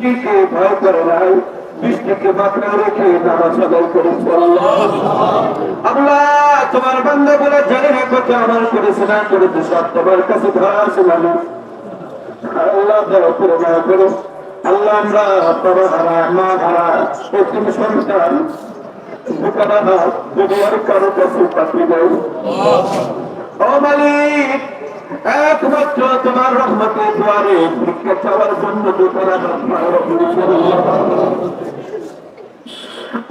বৃষ্টিকে ভয় করে নাই, বৃষ্টিকে মাথায় রেখে নামাজ আদায় করেছে। আল্লাহ তোমার বান্দা বলে জানি না কত আমল করেছে না করেছে, সব তোমার কাছে ধরা আছে মানুষ। আল্লাহ দয়া করে না করো। আল্লাহ আমরা বাবা হারা, মা হারা, এতিম সন্তান দোকানা দুনিয়ার কারো কাছে পাঠিয়ে দেয়। ও মালিক, একমাত্র তোমার রহমতের দুয়ারে ভিক্ষা চাওয়ার জন্য দোকানা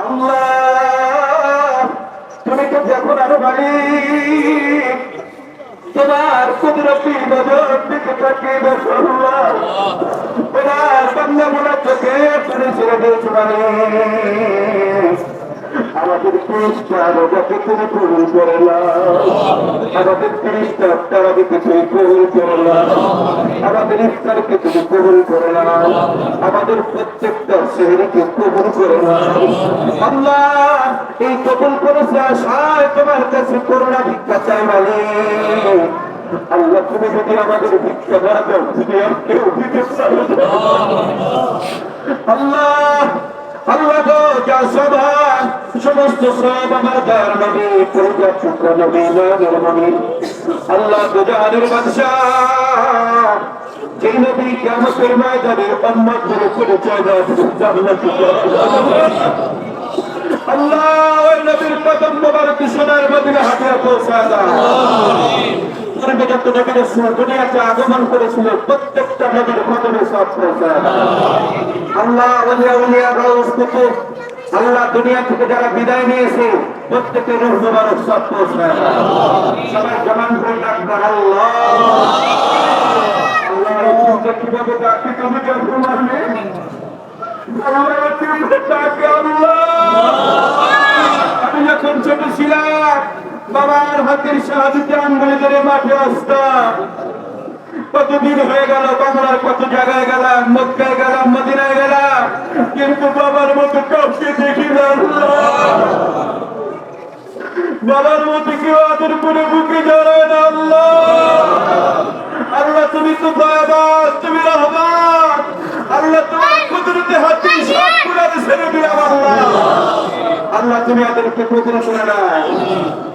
আল্লাহ তুমি তো দেখো আরো মালিক, তোমার কুদরতি নজর দিকে তাকিয়ে দেখো আল্লাহ, তোমার বান্দা মোলা চোখে ছেড়ে ছেড়ে দিয়েছো মালিক। আমাদের 30টা রোজাকে তুমি কবুল করে নাও, আমাদের 30টা তারাবিকে তুমি কবুল করে নাও, আমাদের ইফতারকে তুমি কবুল করে নাও, আমাদের প্রত্যেকটা সেহরিকে কবুল করে নাও। আল্লাহ এই কবুল করেছে আশায় তোমার কাছে করোনা ভিক্ষা চাই মালিক। আল্লাহ তুমি যদি আমাদের ভিক্ষা না দাও, তুমি আর কেউ দিতে চাও না। আল্লাহ আল্লাহ গো, যা সবার সমস্ত সব আমার দয়ার নবী পরিবার পুত্র নবী নয়নের নবী আল্লাহ দুজাহানের বাদশাহ, যেই নবী কিয়ামতের ময়দানে উম্মতদের পরিচয় দেয় জান্নাতে আল্লাহ ওই নবীর কদম মোবারক সোনার মদিনা হাতিয়া পৌঁছায় দাও। পূর্বে যত নবী রাসূল দুনিয়াতে আগমন করেছিল প্রত্যেকটা নবীর কদমে সব পৌঁছায় দাও। আল্লাহ ওলিয়া ওলিয়া গাউস কুতুব আল্লাহ দুনিয়া থেকে যারা বিদায় নিয়েছে প্রত্যেকের রূহ মোবারক সব পৌঁছায় দাও। সবাই জমান করে ডাকবেন আল্লাহ আল্লাহ। রসূলকে কিভাবে ডাকি তুমি যখন মানবে আমি যখন ছোট ছিলাম বাবার হাতের সাহায্যে আঙ্গুলে ধরে মাঠে আসতাম। কতদিন হয়ে গেল, বাংলার কত জায়গায় গেলাম, মক্কায় গেলাম, মদিনায় গেলাম, কিন্তু বাবার মতো কাউকে দেখি না। বাবার মতো কেউ আদর করে বুকে জড়ায় না। আল্লাহ আল্লাহ তুমি তো দয়াবান, তুমি রহমান। আল্লাহ তোমার কুদরতে হাতে সব গুনাহ ছেড়ে দিলাম। আল্লাহ তুমি আমাদেরকে কবুল করে নাও।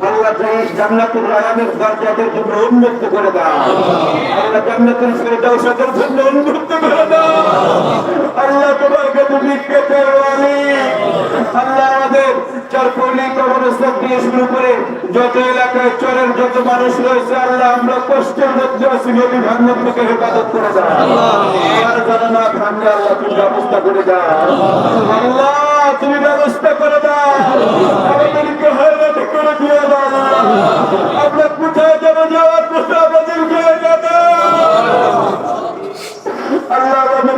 আল্লাহ তুমি জান্নাতুল রায়ানের দরজাদের জন্য উন্মুক্ত করে দাও। আল্লাহ জান্নাতুল ফিরদাউসের জন্য উন্মুক্ত করে দাও। আল্লাহ তোমার কাছে ভিক্ষা চাই। আল্লাহ আমাদের চারপল্লী কবরস্থান দিয়ে শুরু করে যত এলাকায় চরের যত মানুষ রয়েছে আল্লাহ আমরা কষ্টের মধ্যে আছি, নবী ভাঙন থেকে হেফাজত করে দাও। আর যারা না ভাঙলে আল্লাহ তুমি ব্যবস্থা করে দাও। আল্লাহ তুমি ব্যবস্থা করে দাও, আমাদেরকে হয়রানি করে দিয়ে দাও। আমরা কোথায় যাবো, যাওয়ার পথে আমাদেরকে আল্লাহ আমাদের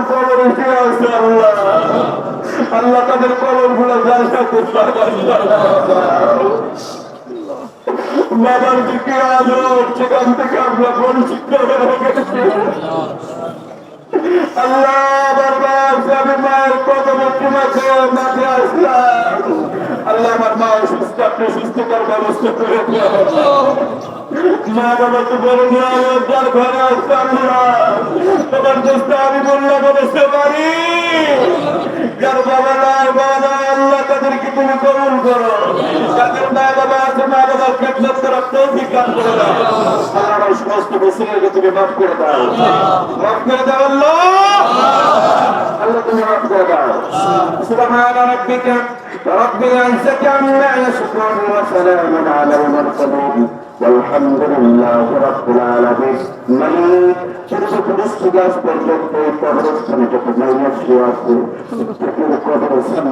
কবর উঠে আসে। আল্লাহ আল্লাহ তাদের কবর গুলো বাবার দিকে আলো, সেখান থেকে আমরা বঞ্চিত হয়ে গেছি। আল্লাহ বারবার আমি মায়ের কদমে মাঠে আসলাম। আল্লাহ আমার মা অসুস্থ, আপনি সুস্থ করার ব্যবস্থা করে মা বাবাকে বলে নিয়ে যার ঘরে আসতাম তোমার দোস্ত আমি বললাম বলতে পারি যার বাবা নাই বাবা নাই আল্লাহ তাদেরকে তুমি কবুল করো। যাদের মা বাবা আছে মা বাবার খেদমত করার তৌফিক দান করে দাও। আল্লাহ আমার সমস্ত মুসলিমকে তুমি মাফ করে দাও, মাফ করে দাও। আল্লাহ আল্লাহ তুমি মাফ করে দাও। সুবহান রাব্বিকা রাব্বিল ইজ্জাতি আম্মা ইয়াসিফুন ওয়া সালামুন আলাল মুরসালিন والحمد لله رب العالمين. মালিক ছোট ছোট গাছ পর্যন্ত কবরস্থানে যত মাইনাস আছে কবরস্থান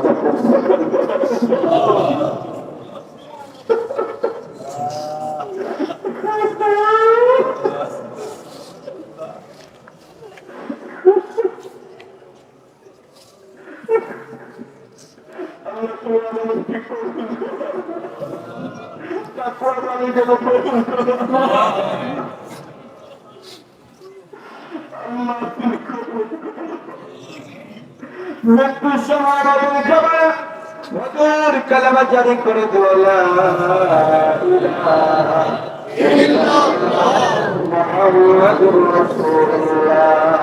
মৃত্যুর সময় কালেমা জারি করে দেব মুহাম্মাদুর রাসূলুল্লাহ।